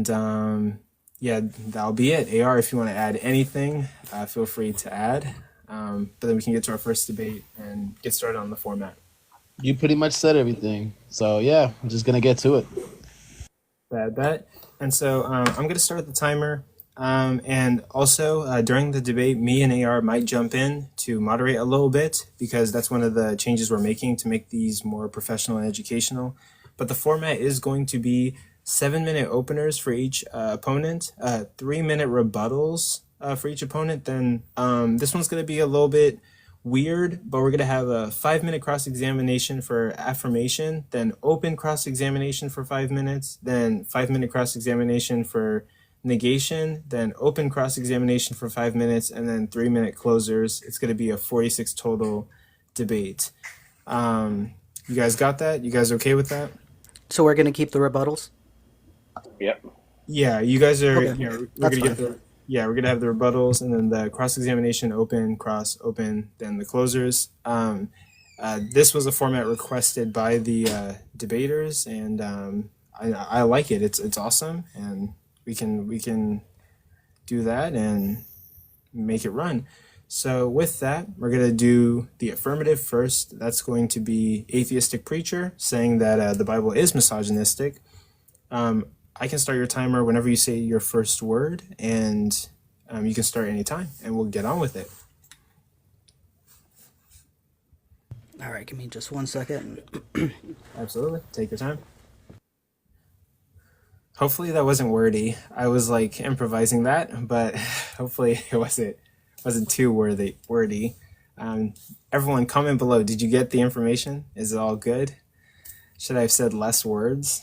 And yeah, that'll be it. AR, if you want to add anything, feel free to add. But then we can get to our first debate and get started on the format. You pretty much said everything. So yeah, I'm just gonna get to it. Bad bet. And so I'm going to start the timer. And also during the debate, me and AR might jump in to moderate a little bit because that's one of the changes we're making to make these more professional and educational. But the format is going to be 7-minute openers for each opponent, 3-minute rebuttals for each opponent. Then this one's going to be a little bit weird, but we're going to have a 5-minute cross-examination for affirmation, then open cross-examination for 5 minutes, then 5-minute cross-examination for negation, then open cross-examination for 5 minutes, and then 3-minute closers. It's going to be a 46 total debate. You guys got that? You guys okay with that? So we're going to keep the rebuttals? Yep. Yeah, you guys are, Okay. we're That's going to get fine. we're going to have the rebuttals and then the cross-examination, open, cross, open, then the closers. This was a format requested by the debaters, and I like it. It's awesome, and we can do that and make it run. So with that, we're going to do the affirmative first. That's going to be Atheistic Preacher, saying that the Bible is misogynistic. I can start your timer whenever you say your first word, and you can start anytime, and we'll get on with it. All right, give me just 1 second. Absolutely. Take your time. Hopefully that wasn't wordy. I was like improvising that, but hopefully it wasn't too wordy. Everyone comment below. Did you get the information? Is it all good? Should I have said less words?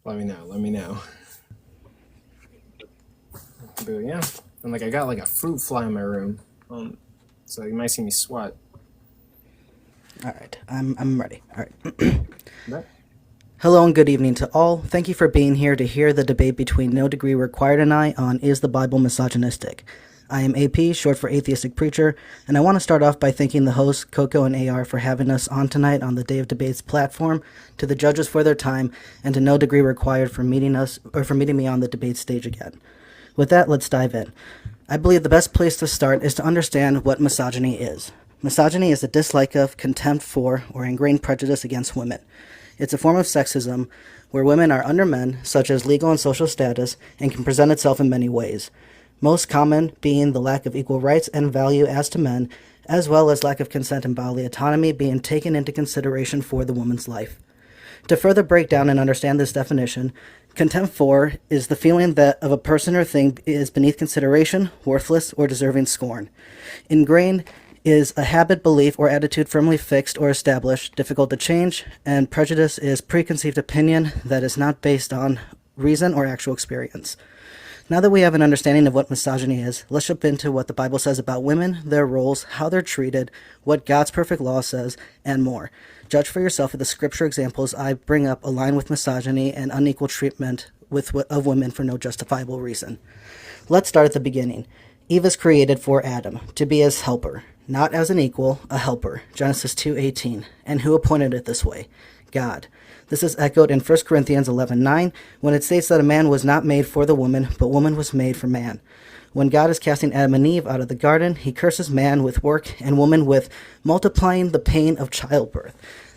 Let me know. But yeah. And like I got like a fruit fly in my room. So you might see me swat. All right, I'm ready. All right. But Hello and good evening to all. Thank you for being here to hear the debate between NoDegree Required and I on Is the Bible Misogynistic? I am AP, short for Atheistic Preacher, and I want to start off by thanking the hosts, Coco and AR, for having us on tonight on the Day of Debates platform, to the judges for their time, and to NoDegree Required for meeting me on the debate stage again. With that, let's dive in. I believe the best place to start is to understand what misogyny is. Misogyny is a dislike of, contempt for, or ingrained prejudice against women. It's a form of sexism where women are under men, such as legal and social status, and can present itself in many ways. Most common being the lack of equal rights and value as to men, as well as lack of consent and bodily autonomy being taken into consideration for the woman's life. To further break down and understand this definition, contempt for is the feeling that of a person or thing is beneath consideration, worthless, or deserving scorn. Ingrained is a habit, belief, or attitude firmly fixed or established, difficult to change, and prejudice is preconceived opinion that is not based on reason or actual experience. Now that we have an understanding of what misogyny is, let's jump into what the Bible says about women, their roles, how they're treated, what God's perfect law says, and more. Judge for yourself if the scripture examples I bring up align with misogyny and unequal treatment of women for no justifiable reason. Let's start at the beginning. Eve is created for Adam, to be his helper, not as an equal, a helper. Genesis 2:18. And who appointed it this way? God. This is echoed in 1 Corinthians 11:9, when it states that a man was not made for the woman, but woman was made for man. When God is casting Adam and Eve out of the garden, he curses man with work and woman with multiplying the pain of childbirth.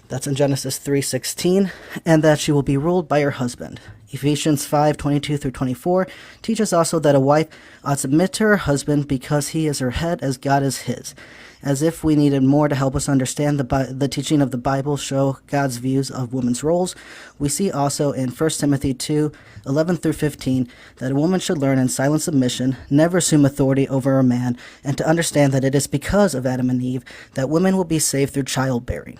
That's in Genesis 3:16, and that she will be ruled by her husband. Ephesians 5:22 through 24 teaches also that a wife ought to submit to her husband because he is her head as God is his. As if we needed more to help us understand the teaching of the Bible show God's views of women's roles, we see also in 1 Timothy 2:11 through 15 that a woman should learn in silent submission, never assume authority over a man, and to understand that it is because of Adam and Eve that women will be saved through childbearing.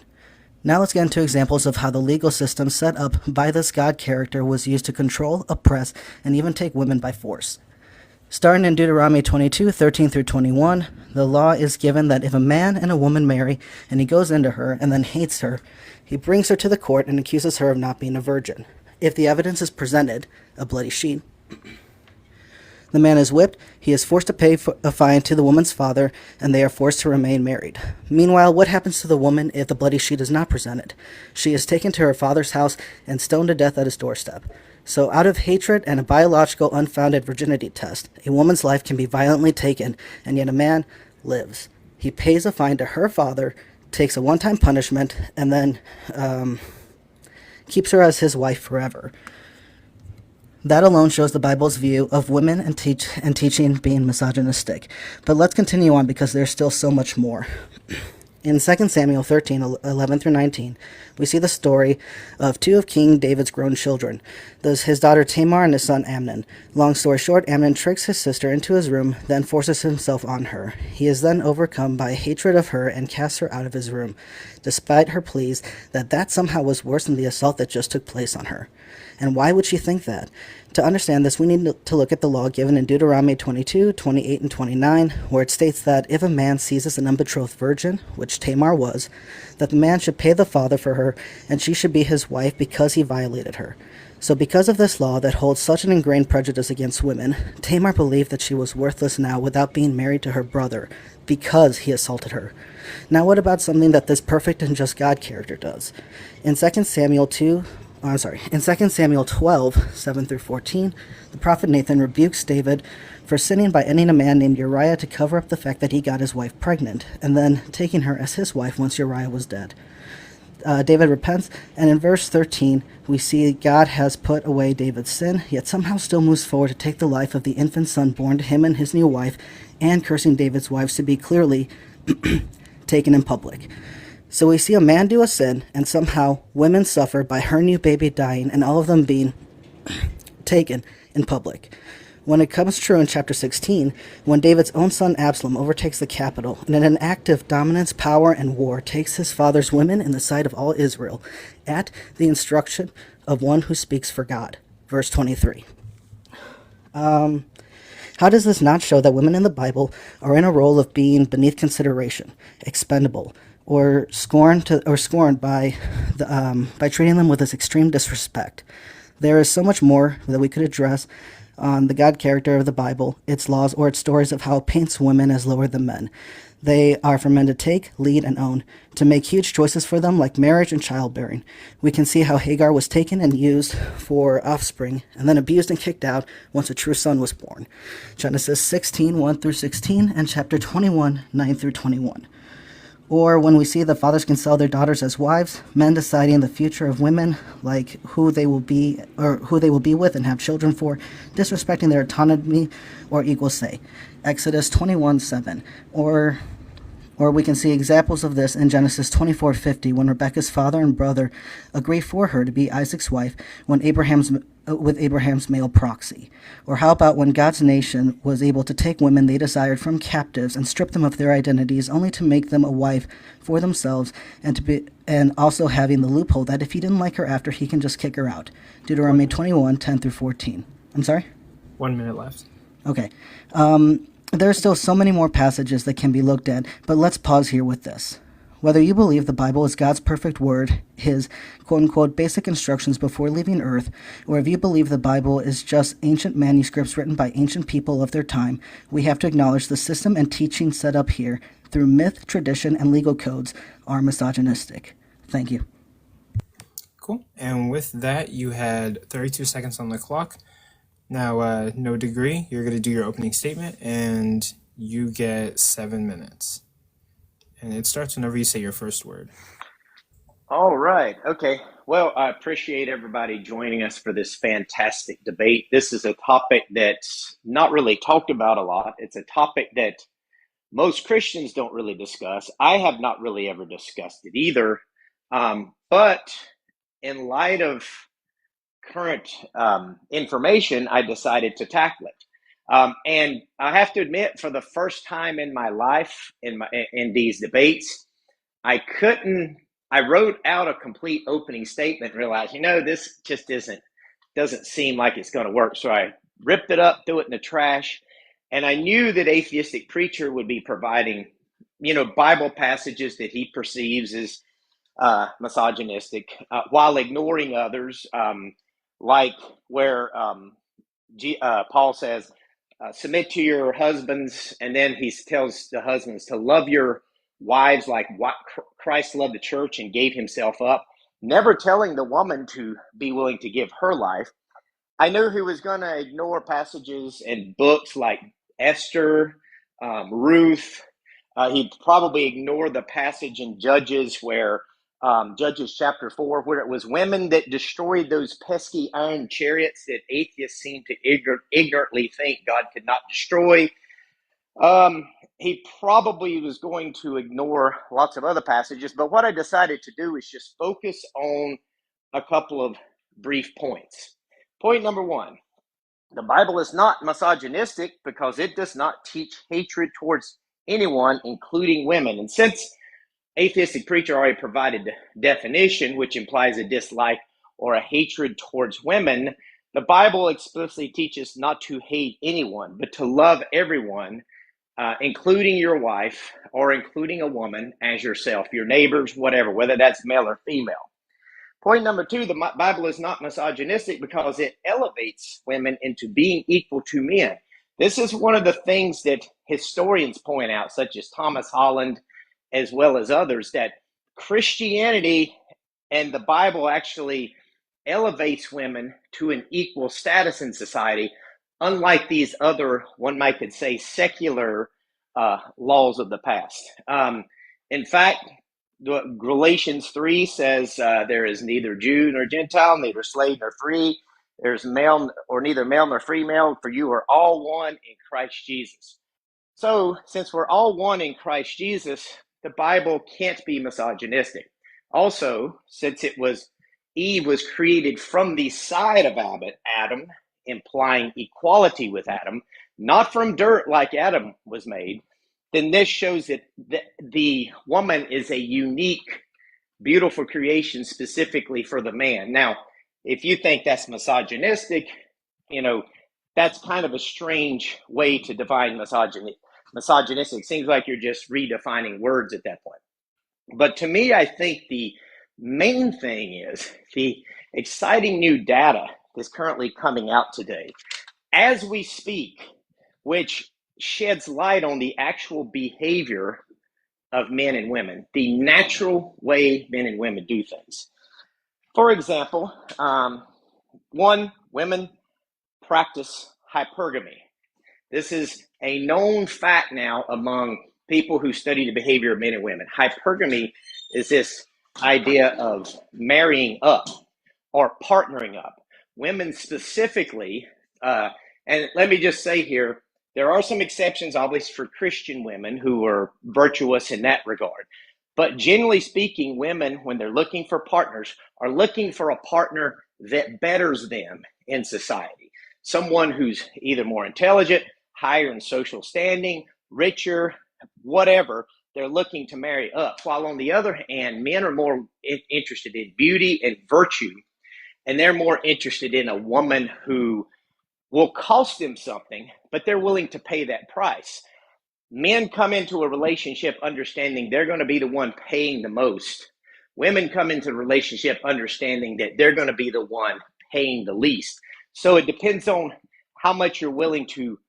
Now let's get into examples of how the legal system set up by this God character was used to control, oppress, and even take women by force. Starting in Deuteronomy 22:13 through 21, the law is given that if a man and a woman marry, and he goes into her and then hates her, he brings her to the court and accuses her of not being a virgin. If the evidence is presented, a bloody sheet, The man is whipped, he is forced to pay a fine to the woman's father, and they are forced to remain married. Meanwhile, what happens to the woman if the bloody sheet is not presented? She is taken to her father's house and stoned to death at his doorstep. So out of hatred and a biological unfounded virginity test, a woman's life can be violently taken, and yet a man lives. He pays a fine to her father, takes a one-time punishment, and then keeps her as his wife forever. That alone shows the Bible's view of women and teaching being misogynistic. But let's continue on because there's still so much more. In 2 Samuel 13, 11 through 19, we see the story of two of King David's grown children, his daughter Tamar and his son Amnon. Long story short, Amnon tricks his sister into his room, then forces himself on her. He is then overcome by hatred of her and casts her out of his room, despite her pleas that somehow was worse than the assault that just took place on her. And why would she think that? To understand this, we need to look at the law given in Deuteronomy 22, 28, and 29, where it states that if a man seizes an unbetrothed virgin, which Tamar was, that the man should pay the father for her, and she should be his wife because he violated her. So because of this law that holds such an ingrained prejudice against women, Tamar believed that she was worthless now without being married to her brother, because he assaulted her. Now what about something that this perfect and just God character does? In 2 Samuel 12, 7 through 14, the prophet Nathan rebukes David for sinning by ending a man named Uriah to cover up the fact that he got his wife pregnant, and then taking her as his wife once Uriah was dead. David repents, and in verse 13, we see God has put away David's sin, yet somehow still moves forward to take the life of the infant son born to him and his new wife, and cursing David's wives to be clearly taken in public. So we see a man do a sin, and somehow women suffer by her new baby dying and all of them being taken in public. When it comes true in chapter 16, when David's own son Absalom overtakes the capital, and in an act of dominance, power, and war takes his father's women in the sight of all Israel, at the instruction of one who speaks for God. Verse 23. How does this not show that women in the Bible are in a role of being beneath consideration, expendable, or scorned by treating them with this extreme disrespect? There is so much more that we could address on the God character of the Bible, its laws, or its stories of how it paints women as lower than men. They are for men to take, lead, and own, to make huge choices for them like marriage and childbearing. We can see how Hagar was taken and used for offspring, and then abused and kicked out once a true son was born. Genesis 16, 1 through 16, and chapter 21, 9 through 21. Or when we see that fathers can sell their daughters as wives, men deciding the future of women, like who they will be with and have children for, disrespecting their autonomy or equal say. Exodus 21:7. Or we can see examples of this in Genesis 24:50, when Rebekah's father and brother agree for her to be Isaac's wife with Abraham's male proxy. Or how about when God's nation was able to take women they desired from captives and strip them of their identities only to make them a wife for themselves, and also having the loophole that if he didn't like her after, he can just kick her out. Deuteronomy 21:10 through 14. I'm sorry? 1 minute left. Okay. There are still so many more passages that can be looked at, but let's pause here with this. Whether you believe the Bible is God's perfect word, his quote-unquote basic instructions before leaving earth, or if you believe the Bible is just ancient manuscripts written by ancient people of their time, we have to acknowledge the system and teaching set up here through myth, tradition, and legal codes are misogynistic. Thank you. Cool. And with that, you had 32 seconds on the clock. Now, NoDegree, you're going to do your opening statement, and you get 7 minutes. And it starts whenever you say your first word. All right. Okay. Well, I appreciate everybody joining us for this fantastic debate. This is a topic that's not really talked about a lot. It's a topic that most Christians don't really discuss. I have not really ever discussed it either. But in light of current information, I decided to tackle it. And I have to admit, for the first time in my life, in these debates, I wrote out a complete opening statement and realized, this just doesn't seem like it's going to work. So I ripped it up, threw it in the trash. And I knew that Atheistic Preacher would be providing, Bible passages that he perceives as misogynistic, while ignoring others, like where Paul says, submit to your husbands, and then he tells the husbands to love your wives like what Christ loved the church and gave himself up, never telling the woman to be willing to give her life. I knew he was going to ignore passages and books like Esther, Ruth. He'd probably ignore the passage in Judges where Judges chapter 4, where it was women that destroyed those pesky iron chariots that atheists seem to ignorantly think God could not destroy. He probably was going to ignore lots of other passages, but what I decided to do is just focus on a couple of brief points. Point number one, the Bible is not misogynistic because it does not teach hatred towards anyone, including women. And since Atheistic Preacher already provided the definition, which implies a dislike or a hatred towards women, the Bible explicitly teaches not to hate anyone, but to love everyone, including your wife or including a woman as yourself, your neighbors, whatever, whether that's male or female. Point number two, the Bible is not misogynistic because it elevates women into being equal to men. This is one of the things that historians point out, such as Thomas Holland, as well as others, that Christianity and the Bible actually elevates women to an equal status in society, unlike these other, one might could say, secular laws of the past. In fact, Galatians 3 says there is neither Jew nor Gentile, neither slave nor free. There's male or neither male nor female, for you are all one in Christ Jesus. So since we're all one in Christ Jesus, the Bible can't be misogynistic. Also, since Eve was created from the side of Adam, implying equality with Adam, not from dirt like Adam was made, then this shows that the woman is a unique, beautiful creation specifically for the man. Now, if you think that's misogynistic, that's kind of a strange way to define misogyny. Misogynistic seems like you're just redefining words at that point. But to me, I think the main thing is the exciting new data that's currently coming out today as we speak, which sheds light on the actual behavior of men and women, the natural way men and women do things. For example, women practice hypergamy. This is a known fact now among people who study the behavior of men and women. Hypergamy is this idea of marrying up or partnering up. Women specifically, and let me just say here, there are some exceptions, obviously, for Christian women who are virtuous in that regard. But generally speaking, women, when they're looking for partners, are looking for a partner that betters them in society. Someone who's either more intelligent, higher in social standing, richer, whatever, they're looking to marry up. While on the other hand, men are more interested in beauty and virtue, and they're more interested in a woman who will cost them something, but they're willing to pay that price. Men come into a relationship understanding they're going to be the one paying the most. Women come into a relationship understanding that they're going to be the one paying the least. So it depends on how much you're willing to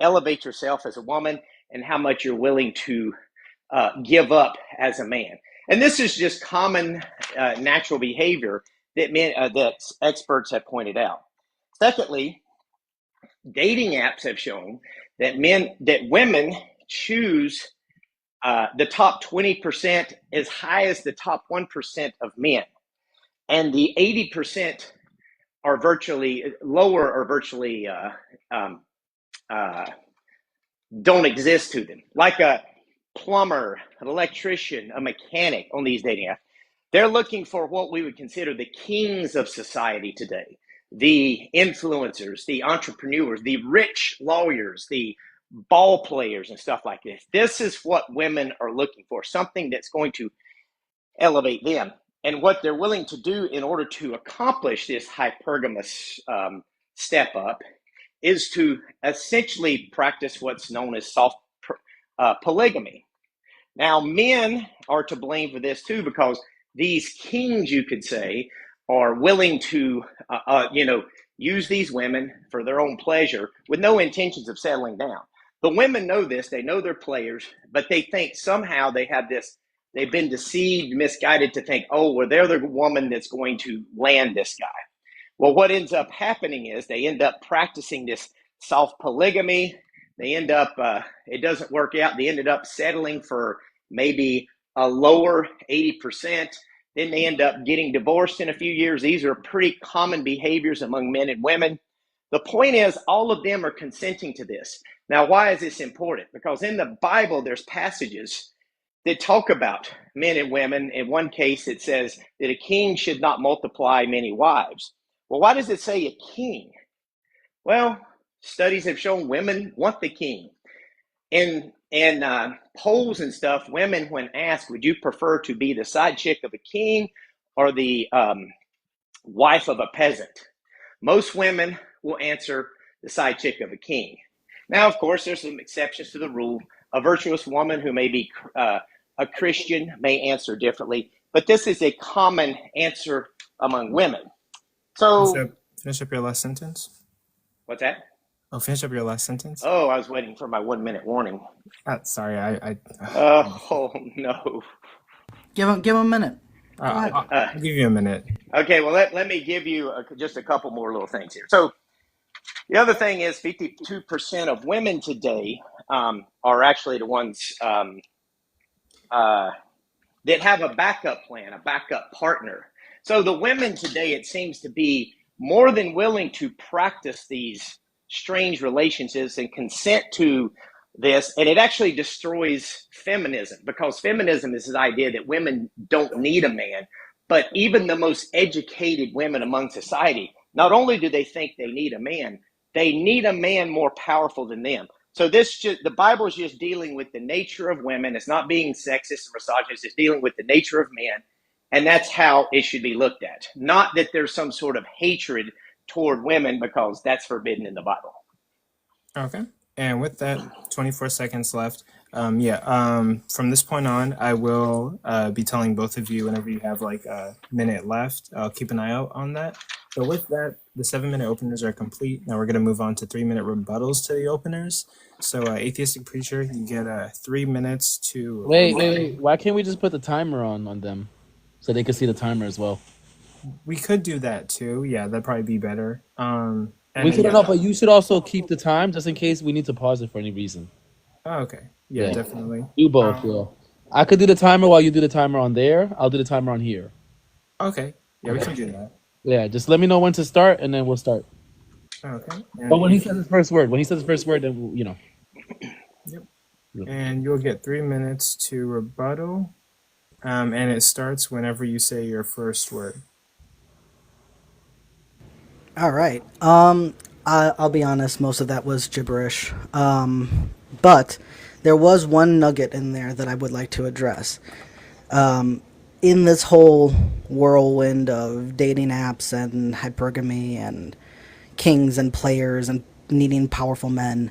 elevate yourself as a woman and how much you're willing to give up as a man. And this is just common natural behavior that experts have pointed out. Secondly, dating apps have shown that women choose the top 20% as high as the top 1% of men, and the 80% are virtually lower or virtually don't exist to them. Like a plumber, an electrician, a mechanic on these dating apps, they're looking for what we would consider the kings of society today. The influencers, the entrepreneurs, the rich lawyers, the ball players and stuff like this. This is what women are looking for, something that's going to elevate them. And what they're willing to do in order to accomplish this hypergamous step up is to essentially practice what's known as soft polygamy. Now, men are to blame for this too, because these kings, you could say, are willing to, use these women for their own pleasure with no intentions of settling down. The women know this, they know they're players, but they think somehow they've been deceived, misguided to think, oh, well, they're the woman that's going to land this guy. Well, what ends up happening is they end up practicing this soft polygamy. They end up, it doesn't work out. They ended up settling for maybe a lower 80%. Then they end up getting divorced in a few years. These are pretty common behaviors among men and women. The point is, all of them are consenting to this. Now, why is this important? Because in the Bible, there's passages that talk about men and women. In one case, it says that a king should not multiply many wives. Well, why does it say a king? Well, studies have shown women want the king. In polls and stuff, women, when asked, would you prefer to be the side chick of a king or the wife of a peasant? Most women will answer the side chick of a king. Now, of course, there's some exceptions to the rule. A virtuous woman who may be a Christian may answer differently, but this is a common answer among women. So, finish up your last sentence. What's that? Oh, finish up your last sentence. Oh, I was waiting for my 1 minute warning. Sorry, Oh no. Give him a minute. I'll give you a minute. Okay, well, let me give you just a couple more little things here. So the other thing is 52% of women today are actually the ones that have a backup plan, a backup partner. So the women today, it seems to be more than willing to practice these strange relationships and consent to this. And it actually destroys feminism, because feminism is this idea that women don't need a man. But even the most educated women among society, not only do they think they need a man more powerful than them. So the Bible is just dealing with the nature of women. It's not being sexist or misogynist. It's dealing with the nature of men. And that's how it should be looked at. Not that there's some sort of hatred toward women, because that's forbidden in the Bible. Okay. And with that, 24 seconds left. From this point on, I will be telling both of you whenever you have like a minute left. I'll keep an eye out on that. So with that, the 7-minute openers are complete. Now we're going to move on to 3-minute rebuttals to the openers. So Atheistic Preacher, you get 3 minutes to... Wait. Why can't we just put the timer on them so they can see the timer as well? We could do that too. Yeah, that'd probably be better. But you should also keep the time just in case we need to pause it for any reason. Oh, okay. Yeah, definitely. Do both, yeah. I could do the timer while you do the timer on there. I'll do the timer on here. Okay. Yeah, we can do that. Yeah, just let me know when to start, and then we'll start. Okay. But when he says his first word, then we'll, Yep. And you'll get 3 minutes to rebuttal, and it starts whenever you say your first word. All right. I'll be honest, most of that was gibberish. But there was one nugget in there that I would like to address. In this whole whirlwind of dating apps and hypergamy and kings and players and needing powerful men,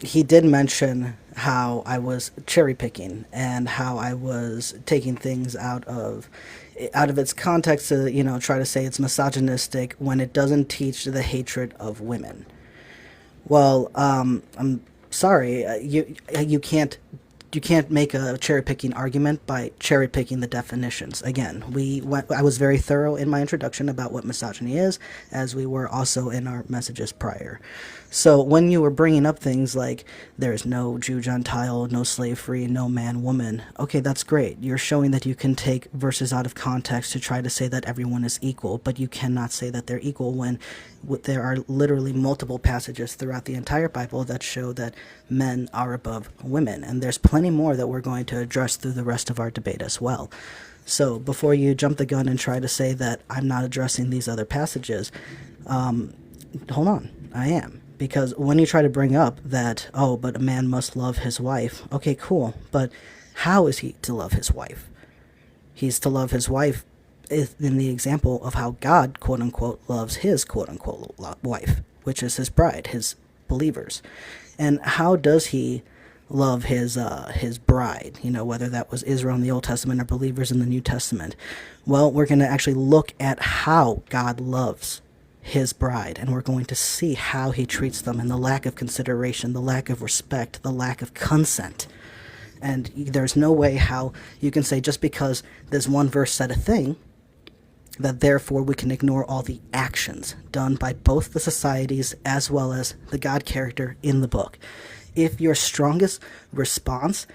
he did mention how I was cherry picking and how I was taking things out of its context to, try to say it's misogynistic when it doesn't teach the hatred of women. Well, I'm sorry, you can't make a cherry-picking argument by cherry-picking the definitions. Again, I was very thorough in my introduction about what misogyny is, as we were also in our messages prior. So when you were bringing up things like there's no Jew-Gentile, no slave-free, no man-woman, okay, that's great. You're showing that you can take verses out of context to try to say that everyone is equal, but you cannot say that they're equal when there are literally multiple passages throughout the entire Bible that show that men are above women, and there's plenty more that we're going to address through the rest of our debate as well. So before you jump the gun and try to say that I'm not addressing these other passages, hold on, I am. Because when you try to bring up that, oh, but a man must love his wife, okay, cool, but how is he to love his wife? He's to love his wife in the example of how God, quote-unquote, loves his, quote-unquote, wife, which is his bride, his believers. And how does he love his bride, whether that was Israel in the Old Testament or believers in the New Testament? Well, we're going to actually look at how God loves his bride, and we're going to see how he treats them, and the lack of consideration, the lack of respect, the lack of consent. And there's no way how you can say just because this one verse said a thing, that therefore we can ignore all the actions done by both the societies as well as the God character in the book. If your strongest response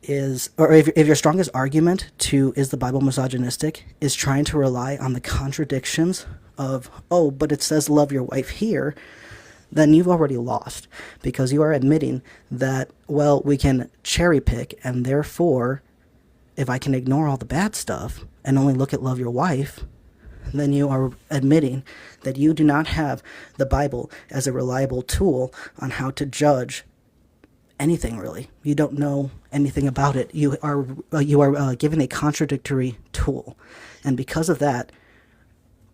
is, or if your strongest argument to is the Bible misogynistic is trying to rely on the contradictions of, oh, but it says love your wife here, then you've already lost, because you are admitting that, well, we can cherry pick, and therefore, if I can ignore all the bad stuff and only look at love your wife, then you are admitting that you do not have the Bible as a reliable tool on how to judge anything, really. You don't know anything about it. You are given a contradictory tool, and because of that,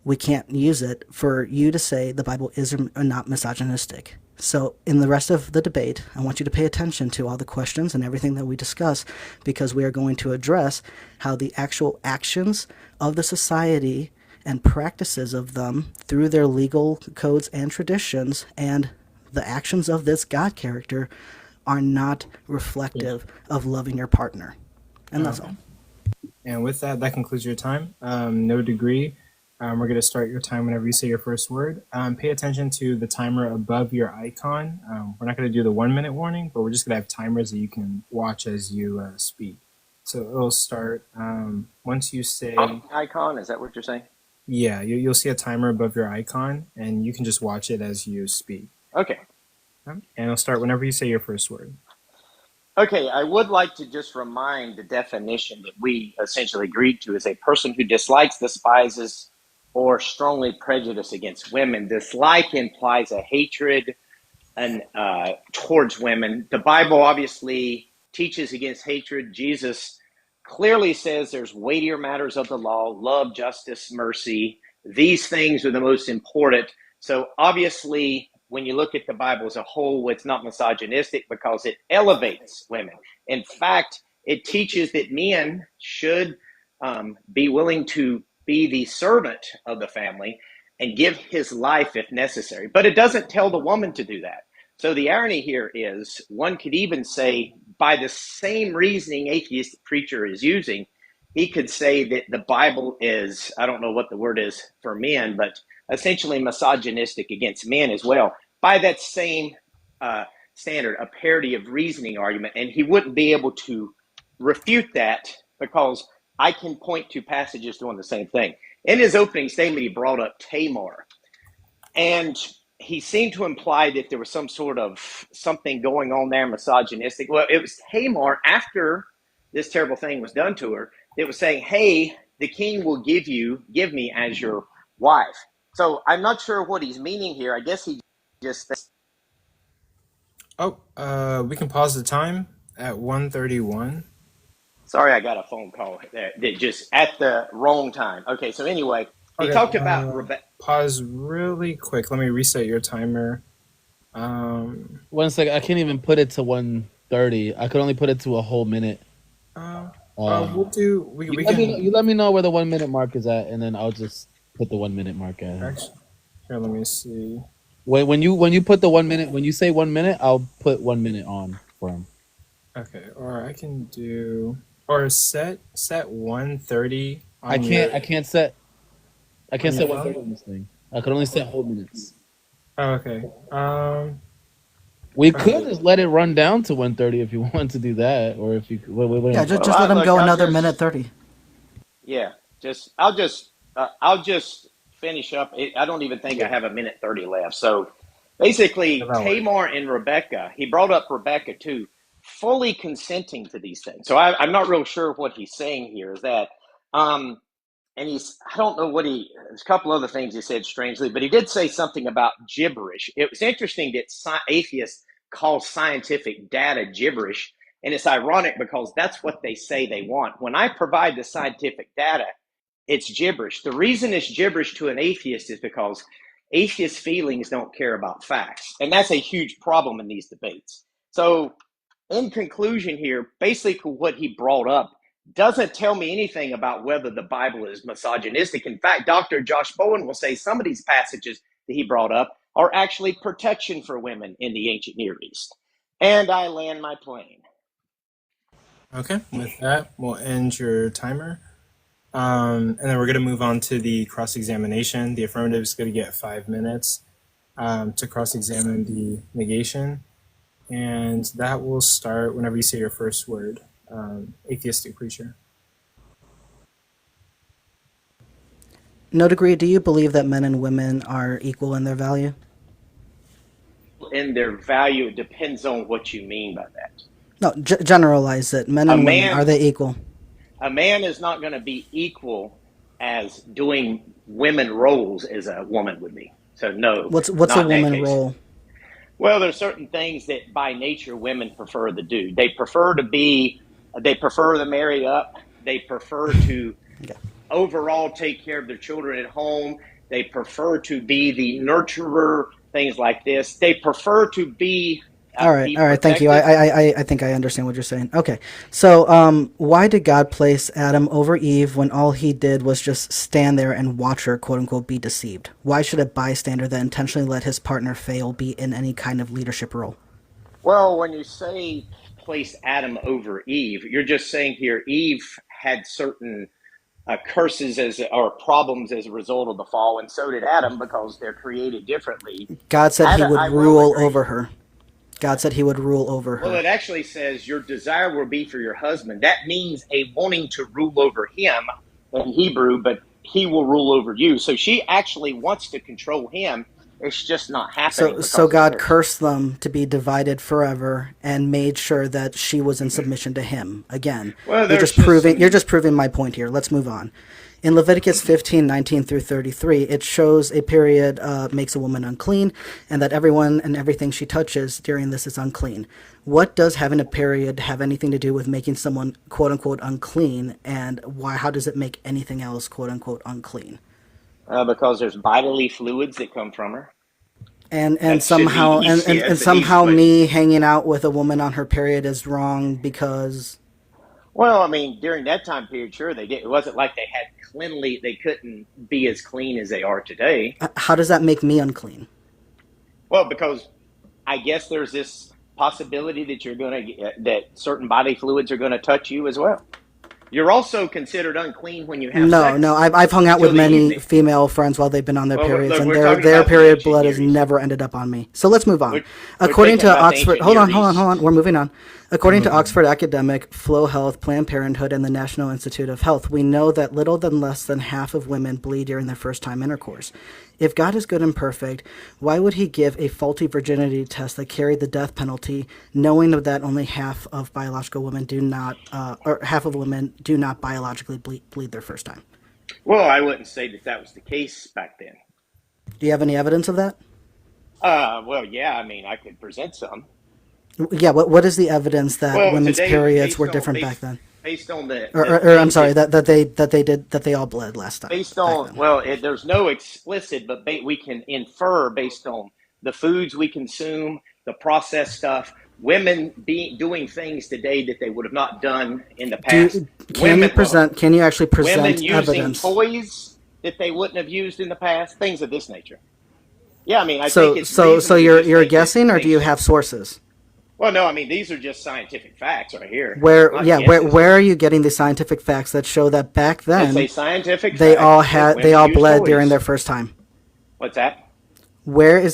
we can't use it for you to say the Bible is or not misogynistic. So in the rest of the debate, I want you to pay attention to all the questions and everything that we discuss, because we are going to address how the actual actions of the society and practices of them through their legal codes and traditions and the actions of this God character are not reflective of loving your partner. And that's all. And with that, that concludes your time. No degree. We're going to start your time whenever you say your first word. Pay attention to the timer above your icon. We're not going to do the 1 minute warning, but we're just going to have timers that you can watch as you speak. So it'll start once you say... Icon, is that what you're saying? Yeah, you'll see a timer above your icon, and you can just watch it as you speak. Okay. And it'll start whenever you say your first word. Okay, I would like to just remind the definition that we essentially agreed to is a person who dislikes, despises, or strongly prejudiced against women. Dislike implies a hatred and towards women. The Bible obviously teaches against hatred. Jesus clearly says there's weightier matters of the law: love, justice, mercy. These things are the most important. So obviously, when you look at the Bible as a whole, it's not misogynistic because it elevates women. In fact, it teaches that men should be willing to be the servant of the family and give his life if necessary. But it doesn't tell the woman to do that. So the irony here is, one could even say, by the same reasoning Atheistic Preacher is using, he could say that the Bible is, I don't know what the word is for men, but essentially misogynistic against men as well, by that same standard, a parity of reasoning argument. And he wouldn't be able to refute that because I can point to passages doing the same thing. In his opening statement, he brought up Tamar. And he seemed to imply that there was some sort of something going on there, misogynistic. Well, it was Tamar, after this terrible thing was done to her, that was saying, hey, the king will give me as your wife. So I'm not sure what he's meaning here. I guess he just... we can pause the time at 1:31. Sorry, I got a phone call that just at the wrong time. Okay, so anyway, he talked about Rebecca. Pause really quick. Let me reset your timer. 1 second. I can't even put it to 1:30. I could only put it to a whole minute. We'll do. You let me know where the 1 minute mark is at, and then I'll just put the 1 minute mark at. Actually, here, let me see. When you put the 1 minute, when you say 1 minute, I'll put 1 minute on for him. Okay, or I can do, or set 1:30. I can't set 1:30 on this thing. I could only set whole minutes. Oh, okay. We could just let it run down to 1:30 if you want to do that, or if you. Yeah, just let him go another minute 30. Yeah, I'll just finish up. I don't even think I have a minute 30 left. So basically, Tamar and Rebecca, he brought up Rebecca too, fully consenting to these things. So I'm not real sure what he's saying here is that, and I don't know there's a couple other things he said strangely, but he did say something about gibberish. It was interesting that atheists call scientific data gibberish. And it's ironic because that's what they say they want. When I provide the scientific data, it's gibberish. The reason it's gibberish to an atheist is because atheist feelings don't care about facts. And that's a huge problem in these debates. So in conclusion here, basically what he brought up doesn't tell me anything about whether the Bible is misogynistic. In fact, Dr. Josh Bowen will say some of these passages that he brought up are actually protection for women in the ancient Near East. And I land my plane. Okay, with that, we'll end your timer. And then we're going to move on to the cross-examination. The affirmative is going to get 5 minutes to cross-examine the negation. And that will start whenever you say your first word, atheistic preacher. NoDegree, do you believe that men and women are equal in their value? In their value, it depends on what you mean by that. No, generalize it. Men and women, are they equal? A man is not going to be equal as doing women roles as a woman would be. So no. What's a woman role? Well, there's certain things that by nature women prefer to do. They prefer to marry up. They prefer to overall take care of their children at home. They prefer to be the nurturer, things like this. They prefer to be all right. Thank you. I think I understand what you're saying. Okay. So, why did God place Adam over Eve when all he did was just stand there and watch her, quote unquote, be deceived? Why should a bystander that intentionally let his partner fail be in any kind of leadership role? Well, when you say place Adam over Eve, you're just saying here Eve had certain curses or problems as a result of the fall, and so did Adam because they're created differently. God said he would rule over her. God said he would rule over her. Well, it actually says your desire will be for your husband. That means a wanting to rule over him in Hebrew, but he will rule over you. So she actually wants to control him. It's just not happening. So God cursed them to be divided forever and made sure that she was in submission to him. Again, well, you're just proving my point here. Let's move on. In Leviticus 15:19 through 33, it shows a period makes a woman unclean, and that everyone and everything she touches during this is unclean. What does having a period have anything to do with making someone quote unquote unclean, and why? How does it make anything else quote unquote unclean? Because there's bodily fluids that come from her. And somehow me hanging out with a woman on her period is wrong because. Well, I mean, during that time period, sure, they did. It wasn't like they couldn't be as clean as they are today. How does that make me unclean? Well, because I guess there's this possibility that that certain body fluids are going to touch you as well. You're also considered unclean when you have sex. No, I've hung out with many female friends while they've been on their periods, and their period blood has never ended up on me. So let's move on. According to Oxford, hold on, we're moving on. According to Oxford Academic, Flow Health, Planned Parenthood, and the National Institute of Health, we know that less than half of women bleed during their first time intercourse. If God is good and perfect, why would he give a faulty virginity test that carried the death penalty, knowing that only half of biological women half of women do not biologically bleed their first time? Well, I wouldn't say that was the case back then. Do you have any evidence of that? Well, yeah, I mean, I could present some. Yeah, what is the evidence that women's periods were different back then? Based on the, I'm sorry, that they all bled last time. Based on, there's no explicit, but we can infer based on the foods we consume, the processed stuff, women doing things today that they would have not done in the past. Can you actually present women using evidence? Toys that they wouldn't have used in the past, things of this nature. Yeah, I mean, I think it's so you're guessing, or do you have sources? Well, no, I mean, these are just scientific facts right here. Where are you getting the scientific facts that show that back then they all bled during their first time? What's that? Where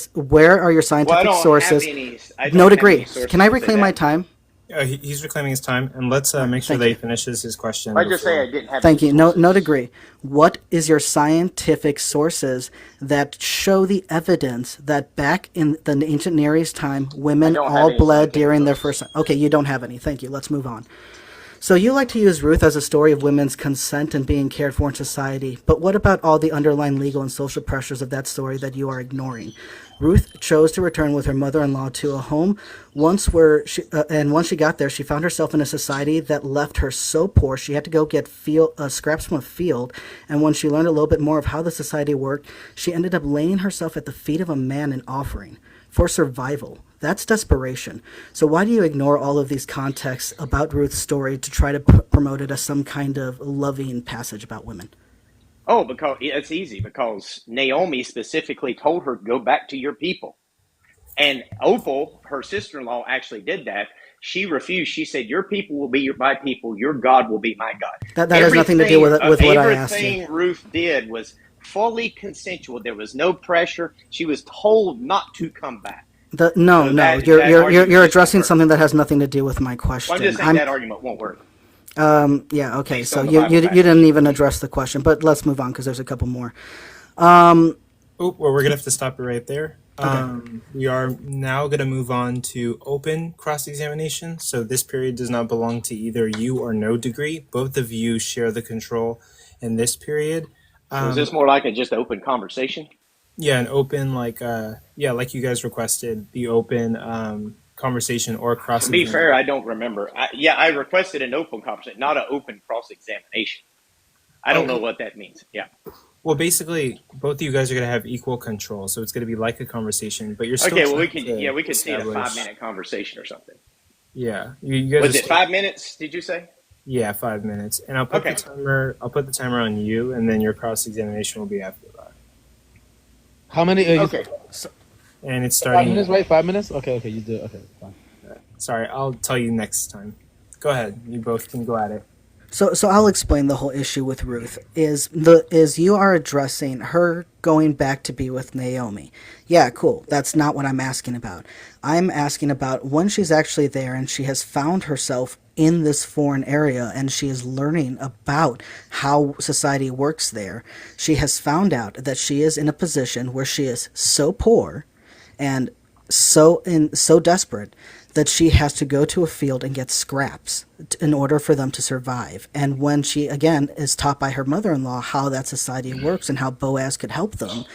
are your scientific sources? NoDegree. Can I reclaim my time? He's reclaiming his time, and let's make sure that he finishes his question. I just say I didn't have. Thank you. NoDegree. What is your scientific sources that show the evidence that back in the ancient Near East time, women all bled during their first time? Okay, you don't have any. Thank you. Let's move on. So you like to use Ruth as a story of women's consent and being cared for in society, but what about all the underlying legal and social pressures of that story that you are ignoring? Ruth chose to return with her mother-in-law to a home once she got there, she found herself in a society that left her so poor she had to go get scraps from a field, and when she learned a little bit more of how the society worked, she ended up laying herself at the feet of a man in offering for survival. That's desperation. So why do you ignore all of these contexts about Ruth's story to try to promote it as some kind of loving passage about women? Oh, because it's easy, because Naomi specifically told her, go back to your people. And Opal, her sister-in-law, actually did that. She refused. She said, your people will be my people. Your God will be my God. That has nothing to do with what I asked you. Everything Ruth did was fully consensual. There was no pressure. She was told not to come back. You're addressing something that has nothing to do with my question. Well, I'm just saying that argument won't work. Yeah, okay. So you didn't even address the question, but let's move on because there's a couple more. Well, we're gonna have to stop it right there. Okay. We are now going to move on to open cross-examination. So this period does not belong to either you or NoDegree. Both of you share the control in this period. So is this more like just an open conversation? Yeah, an open, like you guys requested, the open conversation or cross-examination. To be fair, I don't remember. I requested an open conversation, not an open cross-examination. I don't know what that means. Yeah. Well, basically, both of you guys are going to have equal control, so it's going to be like a conversation, but you're still okay. Well, we could see a 5-minute conversation or something. Yeah, you guys. Was it 5 minutes? Did you say? Yeah, 5 minutes, and I'll put the timer. I'll put the timer on you, and then your cross-examination will be after that. How many? Okay. And it's starting. 5 minutes, right? 5 minutes. Okay. You do. Okay, fine. Sorry, I'll tell you next time. Go ahead. You both can go at it. So I'll explain the whole issue with Ruth is you are addressing her going back to be with Naomi. Yeah, cool. That's not what I'm asking about. I'm asking about when she's actually there and she has found herself in this foreign area and she is learning about how society works there. She has found out that she is in a position where she is so poor and so desperate that she has to go to a field and get scraps in order for them to survive. And when she, again, is taught by her mother-in-law how that society works and how Boaz could help them,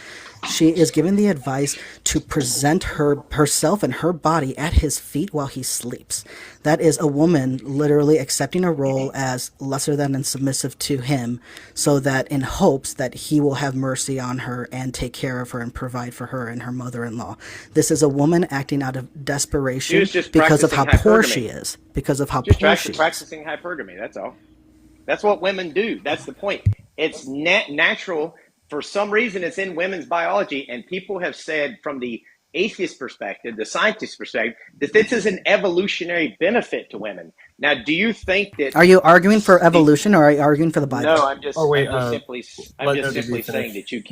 she is given the advice to present herself and her body at his feet while he sleeps. That is a woman literally accepting a role as lesser than and submissive to him, so that in hopes that he will have mercy on her and take care of her and provide for her and her mother-in-law. This is a woman acting out of desperation because of how poor she is. Because of how poor she is. Practicing hypergamy, that's all. That's what women do. That's the point. It's natural. For some reason, it's in women's biology, and people have said from the atheist perspective, the scientist perspective, that this is an evolutionary benefit to women. Now, do you think that... Are you arguing for evolution, or are you arguing for the Bible? No, I'm just simply saying that you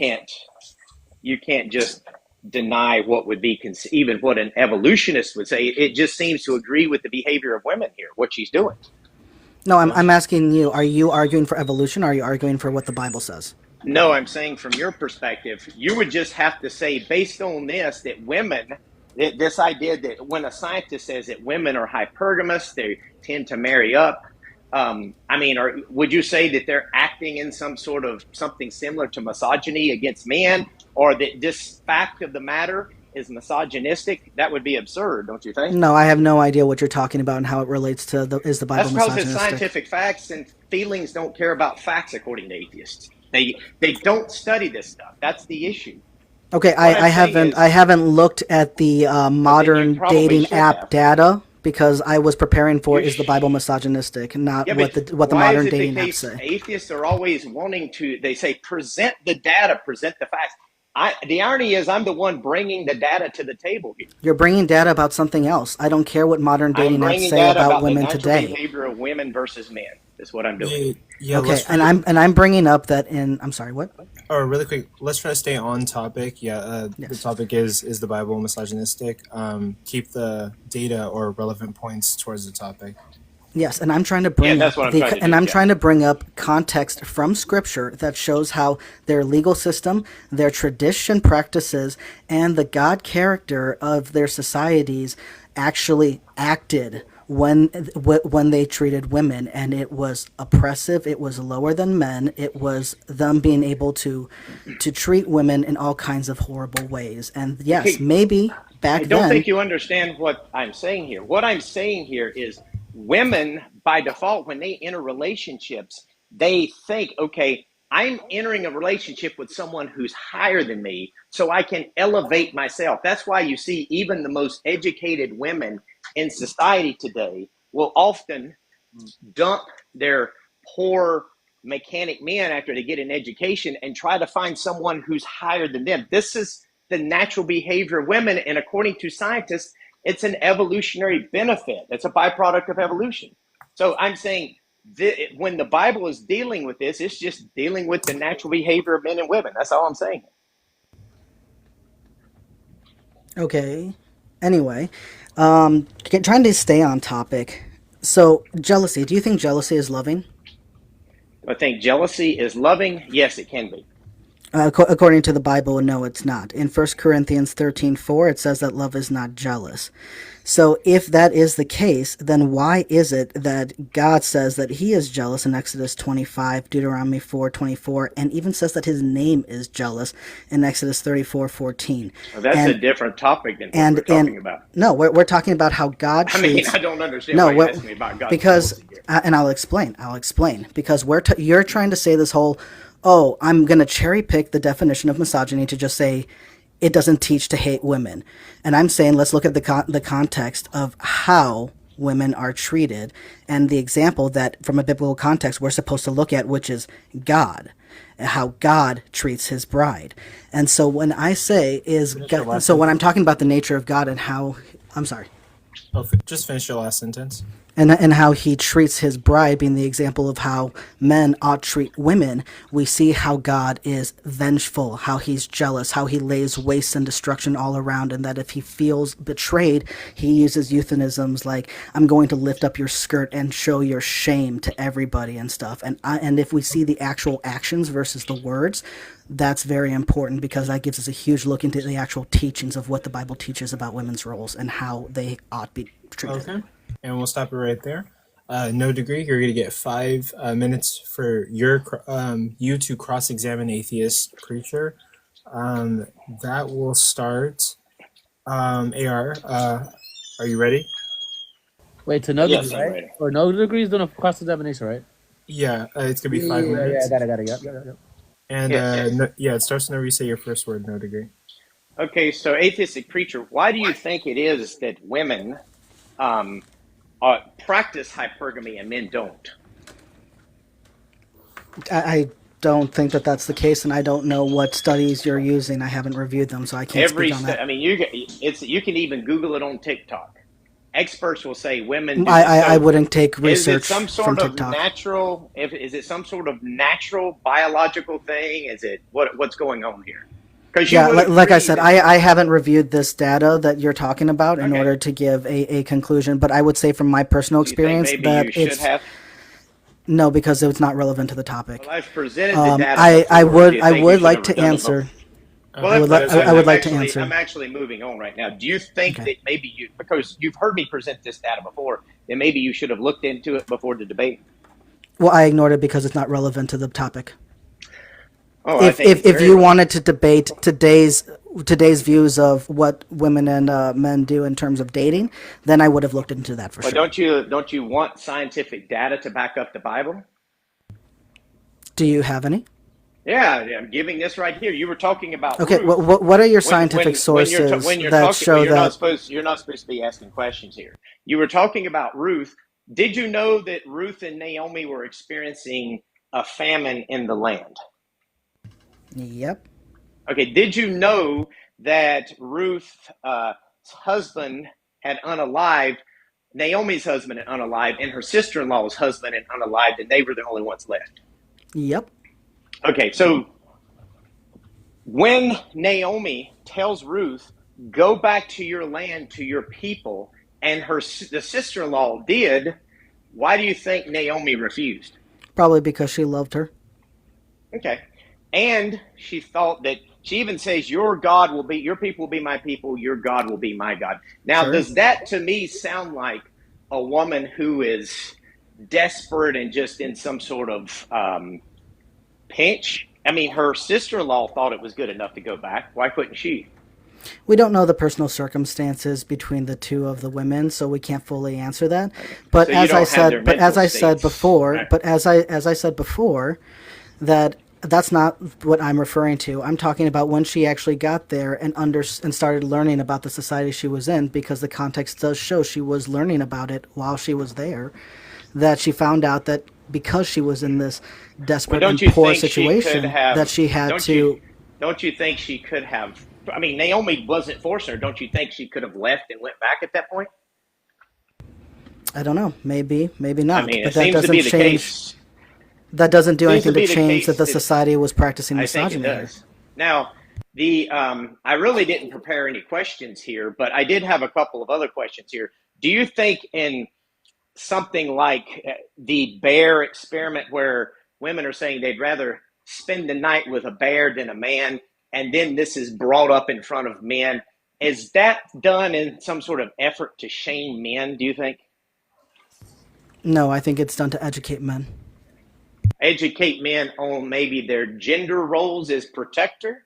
can't just deny what would be even what an evolutionist would say. It just seems to agree with the behavior of women here, what she's doing. No, I'm asking you, are you arguing for evolution, or are you arguing for what the Bible says? No, I'm saying from your perspective, you would just have to say, based on this, that women, this idea that when a scientist says that women are hypergamous, they tend to marry up. Would you say that they're acting in some sort of something similar to misogyny against men, or that this fact of the matter is misogynistic? That would be absurd, don't you think? No, I have no idea what you're talking about and how it relates to is the Bible misogynistic. That's because it's scientific facts, and feelings don't care about facts according to atheists. They don't study this stuff. That's the issue. Okay, I haven't looked at the modern dating app data because I was preparing for is the Bible misogynistic, not what the modern dating apps say. Atheists are always wanting to. They say present the data, present the facts. The irony is I'm the one bringing the data to the table here. You're bringing data about something else. I don't care what modern dating apps say about women today. The behavior of women versus men is what I'm doing. Yeah, okay, and I'm bringing up that I'm sorry, what? Oh, really quick. Let's try to stay on topic. Yes. The topic is the Bible misogynistic. Keep the data or relevant points towards the topic. Yes, and I'm trying to bring trying to bring up context from Scripture that shows how their legal system, their tradition practices, and the God character of their societies actually acted when they treated women, and it was oppressive. It was lower than men. It was them being able to treat women in all kinds of horrible ways. And yes, maybe back then. I don't think you understand what I'm saying here. What I'm saying here is women, by default, when they enter relationships, they think, okay, I'm entering a relationship with someone who's higher than me, so I can elevate myself. That's why you see even the most educated women in society today will often dump their poor mechanic men after they get an education and try to find someone who's higher than them. This is the natural behavior of women, and according to scientists, it's an evolutionary benefit. It's a byproduct of evolution. So I'm saying when the Bible is dealing with this, it's just dealing with the natural behavior of men and women. That's all I'm saying. Okay. Anyway, trying to stay on topic. So, jealousy. Do you think jealousy is loving? I think jealousy is loving. Yes, it can be. According to the Bible, no, it's not. In 1 Corinthians 13:4, it says that love is not jealous. So if that is the case, then why is it that God says that he is jealous in Exodus 25, Deuteronomy 4:24, and even says that his name is jealous in Exodus 34:14? Well, that's a different topic than what we're talking about. No, we're talking about how God treats... I don't understand why you're asking me about God's because, and I'll explain, because you're trying to say this whole... oh, I'm going to cherry pick the definition of misogyny to just say it doesn't teach to hate women. And I'm saying let's look at the context of how women are treated and the example that from a biblical context we're supposed to look at, which is God, how God treats his bride. And so when I say when I'm talking about the nature of God and how... I'm sorry. Oh, just finish your last sentence. And how he treats his bride, being the example of how men ought to treat women, we see how God is vengeful, how he's jealous, how he lays waste and destruction all around, and that if he feels betrayed, he uses euphemisms like, I'm going to lift up your skirt and show your shame to everybody and stuff. And if we see the actual actions versus the words, that's very important because that gives us a huge look into the actual teachings of what the Bible teaches about women's roles and how they ought to be treated. Okay. And we'll stop it right there. No degree, you're going to get 5 minutes for you to cross-examine Atheist Preacher. That will start. AR, are you ready? Wait, to no Yes, degree, I'm right? ready. Or no degree is doing a cross-examination, right? Yeah, it's going to be 5 minutes. Yeah, got it. And Yes. it starts whenever you say your first word, no degree. Okay, so Atheistic Preacher, why do you think it is that women practice hypergamy and men don't? I don't think that that's the case, and I don't know what studies you're using. I haven't reviewed them, so I can't speak on that. I mean, you can even Google it on TikTok. Experts will say women do I wouldn't take Is it research some from sort of TikTok. natural? Is it some sort of natural biological thing? Is it what's going on here? Because Yeah, like I said, I haven't reviewed this data that you're talking about in order to give a conclusion, but I would say from my personal experience maybe that you should it's have. no, because it's not relevant to the topic. Well, I've presented the data. I before. Do you think you would should like have to done it answer. before? I would like to answer. I'm actually moving on right now. Do you think that maybe because you've heard me present this data before, that maybe you should have looked into it before the debate? Well, I ignored it because it's not relevant to the topic. Oh, If you wanted to debate today's views of what women and men do in terms of dating, then I would have looked into that for sure. Don't you want scientific data to back up the Bible? Do you have any? Yeah, I'm giving this right here. You were talking about Okay, Ruth. what are your scientific sources that show that? You're not supposed to be asking questions here. You were talking about Ruth. Did you know that Ruth and Naomi were experiencing a famine in the land? Yep. Okay, did you know that Ruth's husband had unalived, Naomi's husband had unalived, and her sister-in-law's husband had unalived, and they were the only ones left? Yep. Okay, so when Naomi tells Ruth, go back to your land, to your people, and the sister-in-law did, why do you think Naomi refused? Probably because she loved her. Okay. And she thought that, she even says, your people will be my people, your God will be my God. Now, Sure. Does that to me sound like a woman who is desperate and just in some sort of pinch? I mean, her sister-in-law thought it was good enough to go back. Why couldn't she? We don't know the personal circumstances between the two of the women, so we can't fully answer that. But So you as don't I have said, their but as mental I said states. before, Right. but as I said before, that's not what I'm referring to. I'm talking about when she actually got there and started learning about the society she was in, because the context does show she was learning about it while she was there. That she found out that because she was in this desperate Well, and don't you poor think she situation could have? that she had Don't to. don't you think she could have? I mean, Naomi wasn't forcing her. Don't you think she could have left and went back at that point? I don't know. Maybe I not. mean, But it that seems to doesn't be the change. case. That doesn't do Seems to anything to be the change that case the that society was practicing I think it misogyny here. does. Now, I really didn't prepare any questions here, but I did have a couple of other questions here. Do you think in something like the bear experiment, where women are saying they'd rather spend the night with a bear than a man, and then this is brought up in front of men, is that done in some sort of effort to shame men, do you think? No, I think it's done to educate men. Educate men on maybe their gender roles as protector?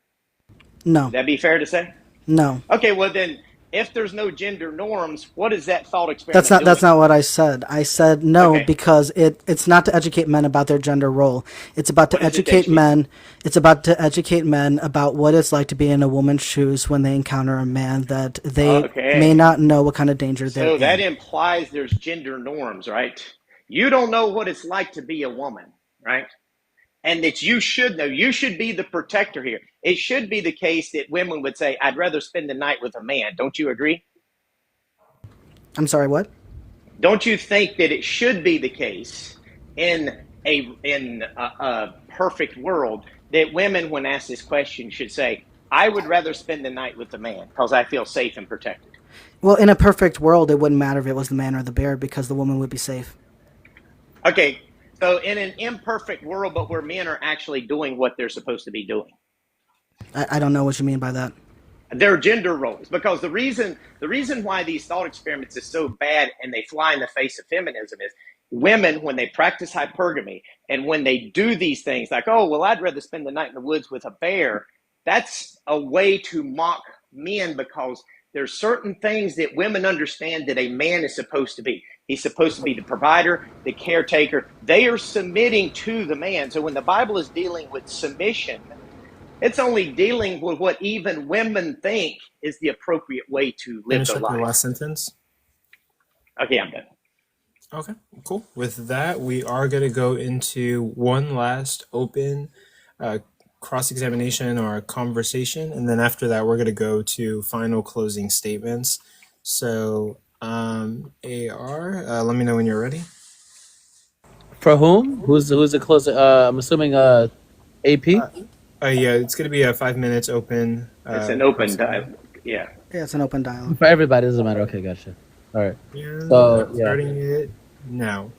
No, Would that be fair to say? no. Okay, well then, if there's no gender norms, what is that thought That's experiment not doing? that's not what I said. I said no Okay. because it's not to educate men about their gender role. It's about to What is it to educate educate? men. It's about to educate men about what it's like to be in a woman's shoes when they encounter a man that they Okay. may not know what kind of danger they're So that in. implies there's gender norms, right? You don't know what it's like to be a woman, right? And that you should know. You should be the protector here. It should be the case that women would say, I'd rather spend the night with a man. Don't you agree? I'm sorry, what? Don't you think that it should be the case in a perfect world that women, when asked this question, should say, I would rather spend the night with a man because I feel safe and protected? Well, in a perfect world, it wouldn't matter if it was the man or the bear because the woman would be safe. Okay, so in an imperfect world, but where men are actually doing what they're supposed to be doing, I don't know what you mean by that. their gender roles. Because the reason why these thought experiments is so bad and they fly in the face of feminism is women, when they practice hypergamy and when they do these things like, oh, well, I'd rather spend the night in the woods with a bear, that's a way to mock men, because there's certain things that women understand that a man is supposed to be. He's supposed to be the provider, the caretaker. They are submitting to the man. So when the Bible is dealing with submission, it's only dealing with what even women think is the appropriate way to live Finish their up your life. last sentence. Okay, I'm done. Okay, cool. With that, we are going to go into one last open cross-examination or conversation, and then after that, we're going to go to final closing statements. So, AR, let me know when you're ready. For whom? Who's the closer? I'm assuming AP. Yeah, it's going to be a 5 minutes open. It's an open cross-examination. dialogue. Yeah. Yeah, it's an open dialogue. For everybody, doesn't matter. Okay, gotcha. All right. Yeah, So, I'm yeah. starting it now.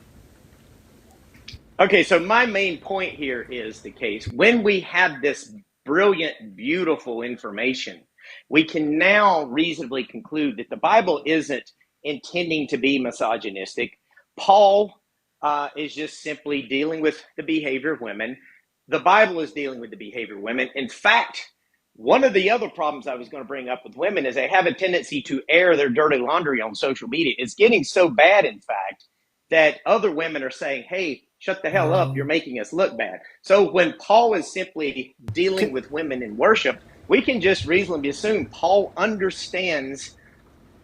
Okay, so my main point here is the case. When we have this brilliant, beautiful information, we can now reasonably conclude that the Bible isn't intending to be misogynistic. Paul is just simply dealing with the behavior of women. The Bible is dealing with the behavior of women. In fact, one of the other problems I was going to bring up with women is they have a tendency to air their dirty laundry on social media. It's getting so bad, in fact, that other women are saying, hey, shut the hell up, you're making us look bad. So when Paul is simply dealing with women in worship, we can just reasonably assume Paul understands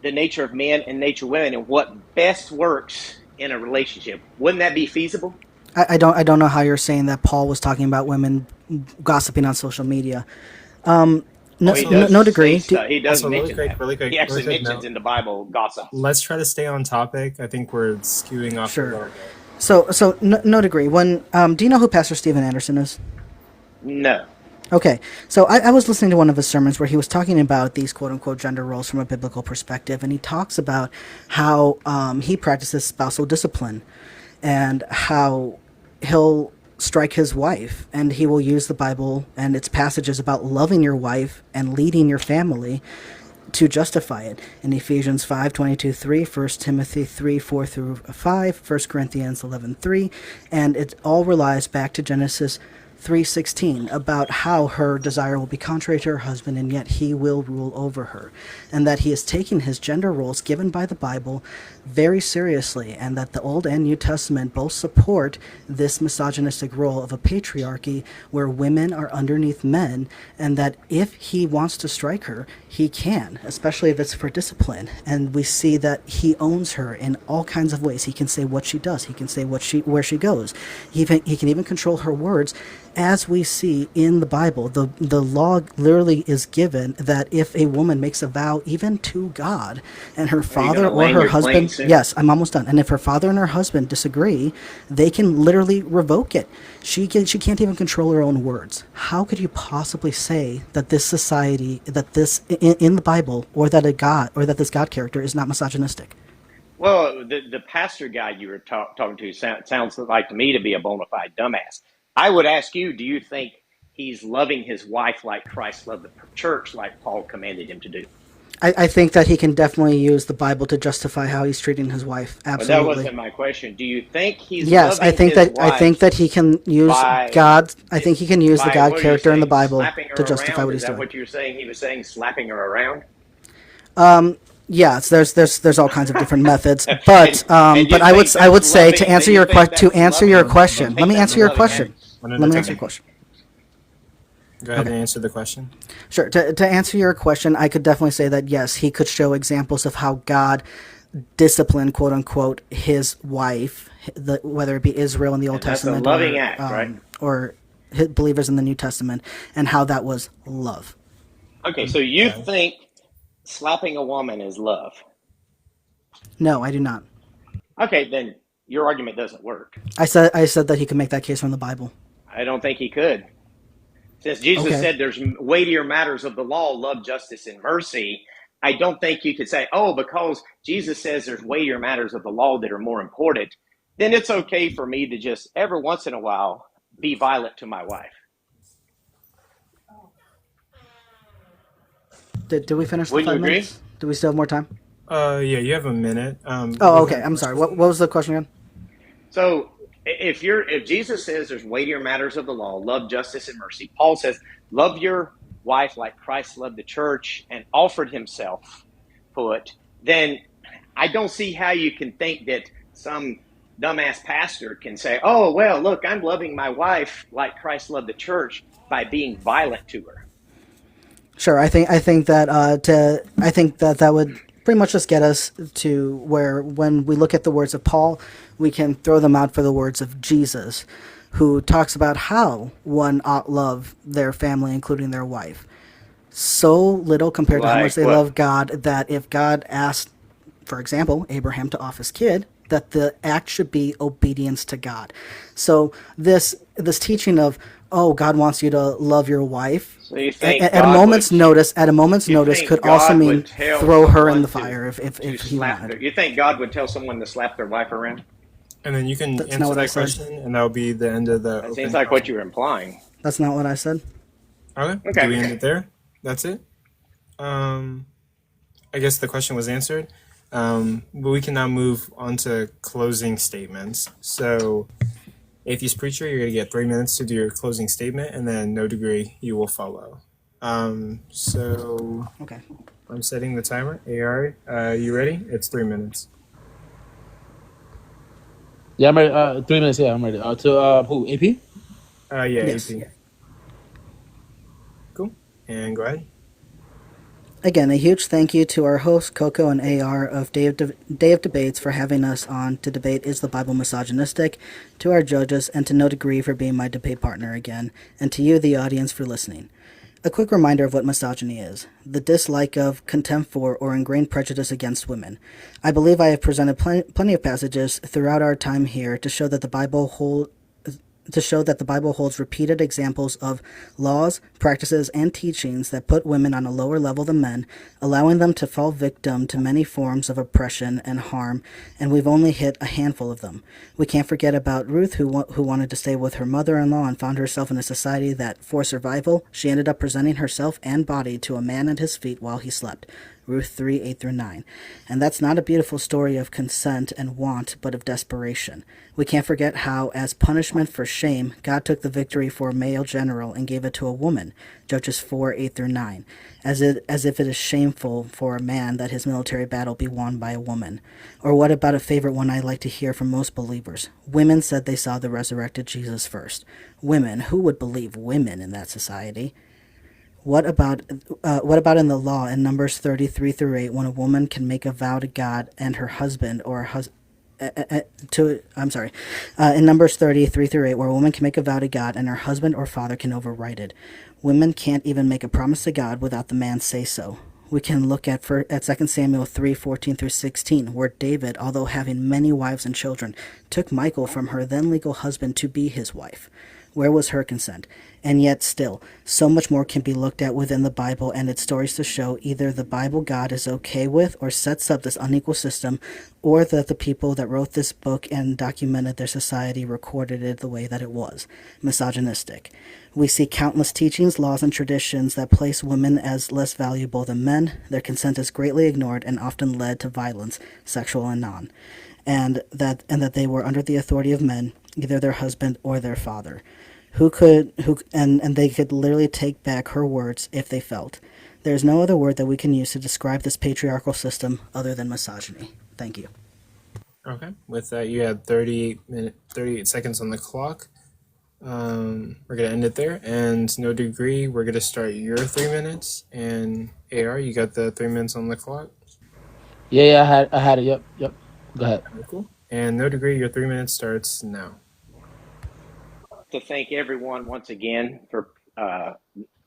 the nature of men and nature of women and what best works in a relationship. Wouldn't that be feasible? I don't know how you're saying that Paul was talking about women gossiping on social media. No, He does no degree. say so. He does Also, really mention quick, that. really quick, He actually really quick mentions note. in the Bible gossip. Let's try to stay on topic. I think we're skewing off a little Sure. bit. So no degree. When do you know who Pastor Steven Anderson is? No. Okay, so I was listening to one of his sermons where he was talking about these quote-unquote gender roles from a biblical perspective, and he talks about how he practices spousal discipline and how he'll strike his wife, and he will use the Bible and its passages about loving your wife and leading your family to justify it. In Ephesians 5:22-3, 1 Timothy 3:4-5, 1 Corinthians 11:3, and it all relies back to Genesis 3:16 about how her desire will be contrary to her husband and yet he will rule over her, and that he is taking his gender roles given by the Bible very seriously, and that the Old and New Testament both support this misogynistic role of a patriarchy where women are underneath men, and that if he wants to strike her, he can, especially if it's for discipline. And we see that he owns her in all kinds of ways. He can say what she does. He can say where she goes. He can even control her words. As we see in the Bible, the law literally is given that if a woman makes a vow even to God and her father or her husband, yes, I'm almost done. And if her father and her husband disagree, they can literally revoke it. She can't even control her own words. How could you possibly say that this society, that this in the Bible, or that this God character is not misogynistic? Well, the pastor guy you were talking to sounds like to me to be a bona fide dumbass. I would ask you, do you think he's loving his wife like Christ loved the church, like Paul commanded him to do? I think that he can definitely use the Bible to justify how he's treating his wife. Absolutely. But that wasn't my question. Do you think he's yes? Loving I think his that wife I think that he can use God. I think he can use the God character in the Bible to justify what he's doing. Is that what you were saying? He was saying slapping her around. Yes, there's all kinds of different methods, but I would say to answer your question. Let me answer your question. Go ahead and answer the question. Sure. To answer your question, I could definitely say that yes, he could show examples of how God disciplined, quote unquote, his wife, whether it be Israel in the Old Testament, that's a loving act, right? Or believers in the New Testament, and how that was love. Okay, so you think slapping a woman is love? No, I do not. Okay, then your argument doesn't work. I said that he could make that case from the Bible. I don't think he could. Since Jesus said there's weightier matters of the law, love, justice, and mercy, I don't think you could say, oh, because Jesus says there's weightier matters of the law that are more important, then it's okay for me to just every once in a while be violent to my wife. Did we finish the 5 minutes? Do we still have more time? Yeah, you have a minute. Okay. I'm sorry. What was the question again? So if Jesus says there's weightier matters of the law, love, justice, and mercy, Paul says, love your wife like Christ loved the church and offered himself for it, then I don't see how you can think that some dumbass pastor can say, oh, well, look, I'm loving my wife like Christ loved the church by being violent to her. Sure. I think that would pretty much just get us to where when we look at the words of Paul, we can throw them out for the words of Jesus, who talks about how one ought love their family, including their wife. So little compared to how much they love God, that if God asked, for example, Abraham to off his kid, that the act should be obedience to God. So this teaching of, oh, God wants you to love your wife, so you think at a moment's notice could also mean throw her in the fire if he wanted. You think God would tell someone to slap their wife around? And then you can answer that question, and that will be the end of the. That seems like what you were implying. That's not what I said. Okay. Do we end it there? That's it. I guess the question was answered. But we can now move on to closing statements. So, Atheist Preacher, you're going to get 3 minutes to do your closing statement, and then NoDegree, you will follow. Okay. I'm setting the timer. AR, you ready? It's 3 minutes. Yeah, I'm ready. 3 minutes, yeah, I'm ready. To who? AP? Yes. AP. Cool. And go ahead. Again, a huge thank you to our hosts, Coco and AR of Day of Debates for having us on to debate Is the Bible Misogynistic, to our judges, and to NoDegree for being my debate partner again, and to you, the audience, for listening. A quick reminder of what misogyny is: the dislike of, contempt for, or ingrained prejudice against women. I believe I have presented plenty of passages throughout our time here to show that the Bible holds repeated examples of laws, practices, and teachings that put women on a lower level than men, allowing them to fall victim to many forms of oppression and harm, and we've only hit a handful of them. We can't forget about Ruth, who wanted to stay with her mother-in-law and found herself in a society that, for survival, she ended up presenting herself and body to a man at his feet while he slept. Ruth 3, 8 through 9. And that's not a beautiful story of consent and want, but of desperation. We can't forget how, as punishment for shame, God took the victory for a male general and gave it to a woman, Judges 4, 8 through 9, as if it is shameful for a man that his military battle be won by a woman. Or what about a favorite one I like to hear from most believers? Women said they saw the resurrected Jesus first. Women, who would believe women in that society? What about in the law in Numbers 33 through 8 when a woman can make a vow to God and her husband or in Numbers 33 through 8 where a woman can make a vow to God and her husband or father can override it. Women can't even make a promise to God without the man say so. We can look at 2 Samuel 3, 14 through 16, where David, although having many wives and children, took Michal from her then legal husband to be his wife. Where was her consent? And yet still, so much more can be looked at within the Bible and its stories to show either the Bible God is okay with or sets up this unequal system, or that the people that wrote this book and documented their society recorded it the way that it was, misogynistic. We see countless teachings, laws, and traditions that place women as less valuable than men. Their consent is greatly ignored and often led to violence, sexual and non, and that they were under the authority of men, either their husband or their father, and they could literally take back her words if they felt. There's no other word that we can use to describe this patriarchal system other than misogyny. Thank you. Okay. With that, you had 38 seconds on the clock. We're going to end it there. And No Degree, we're going to start your 3 minutes. And AR, you got the 3 minutes on the clock? Yeah, I had it. Yep. Go ahead. Okay, cool. And No Degree, your 3 minutes starts now. To thank everyone once again for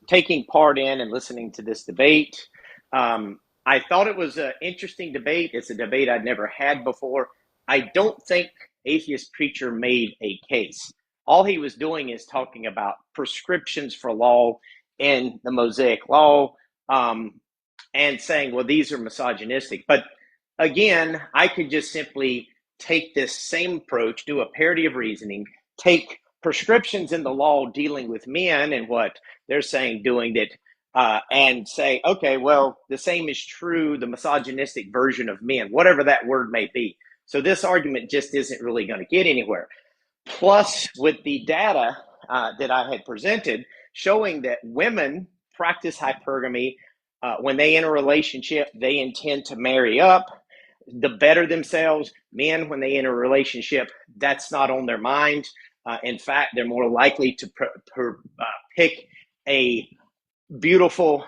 taking part in and listening to this debate. I thought it was an interesting debate. It's a debate I'd never had before. I don't think Atheist Preacher made a case. All he was doing is talking about prescriptions for law in the Mosaic Law and saying, well, these are misogynistic. But again, I could just simply take this same approach, do a parity of reasoning, take prescriptions in the law dealing with men and what they're saying doing that, and say, okay, well, the same is true, the misogynistic version of men, whatever that word may be. So this argument just isn't really going to get anywhere. Plus, with the data that I had presented showing that women practice hypergamy, when they enter a relationship, they intend to marry up, to better themselves. Men, when they enter a relationship, that's not on their mind. In fact, they're more likely to pick a beautiful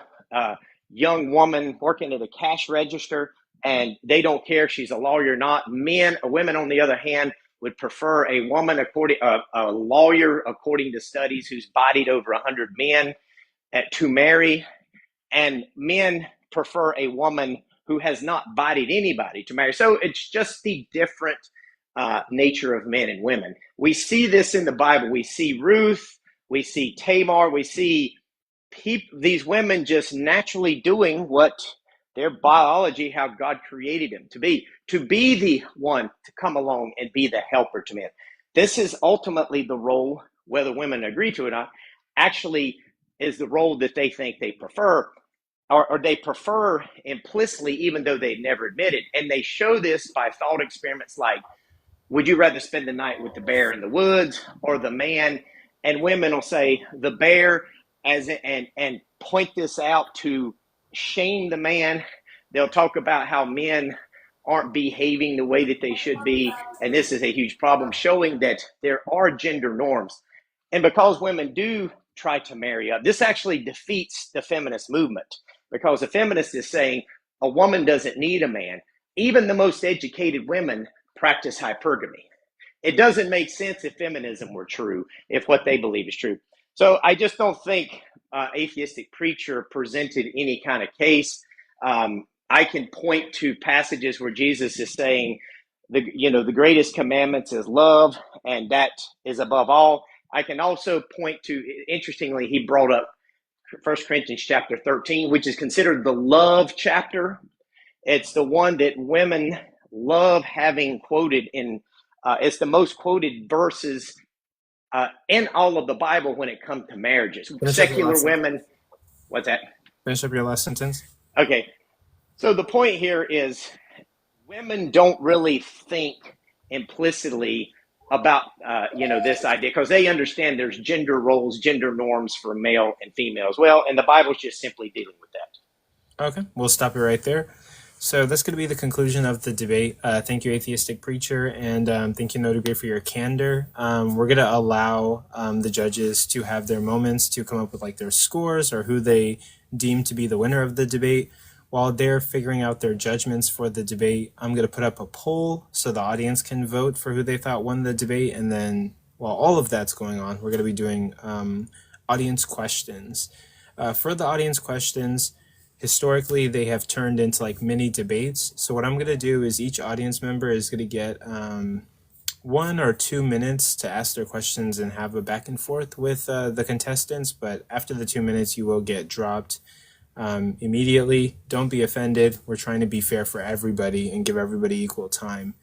young woman working at a cash register, and they don't care if she's a lawyer or not. Women, on the other hand, would prefer a woman, a lawyer, according to studies, who's bodied over 100 men to marry, and men prefer a woman who has not bodied anybody to marry. So it's just the different nature of men and women. We see this in the Bible. We see Ruth, we see Tamar, we see these women just naturally doing what their biology, how God created them to be the one to come along and be the helper to men. This is ultimately the role, whether women agree to it or not, actually is the role that they think they prefer, or they prefer implicitly, even though they never admit it. And they show this by thought experiments like, would you rather spend the night with the bear in the woods or the man? And women will say the bear, and point this out to shame the man. They'll talk about how men aren't behaving the way that they should be. And this is a huge problem, showing that there are gender norms. And because women do try to marry up, this actually defeats the feminist movement, because the feminist is saying a woman doesn't need a man. Even the most educated women practice hypergamy. It doesn't make sense if feminism were true, if what they believe is true. So I just don't think Atheistic Preacher presented any kind of case. I can point to passages where Jesus is saying, the greatest commandments is love, and that is above all. I can also point to, interestingly, he brought up 1 Corinthians chapter 13, which is considered the love chapter. It's the one that women love having quoted in. It's the most quoted verses in all of the Bible when it comes to marriages. Secular women. What's that? Finish up your last sentence. Okay. So the point here is women don't really think implicitly about this idea because they understand there's gender roles, gender norms for male and female as well, and the Bible's just simply dealing with that. Okay, we'll stop it right there. So that's going to be the conclusion of the debate. Thank you, Atheistic Preacher, and thank you, NoDegree, for your candor. We're going to allow the judges to have their moments to come up with like their scores or who they deem to be the winner of the debate. While they're figuring out their judgments for the debate, I'm going to put up a poll so the audience can vote for who they thought won the debate. And then while all of that's going on, we're going to be doing audience questions. For the audience questions, historically, they have turned into like mini debates. So what I'm going to do is each audience member is going to get 1 or 2 minutes to ask their questions and have a back and forth with the contestants. But after the 2 minutes, you will get dropped immediately. Don't be offended. We're trying to be fair for everybody and give everybody equal time.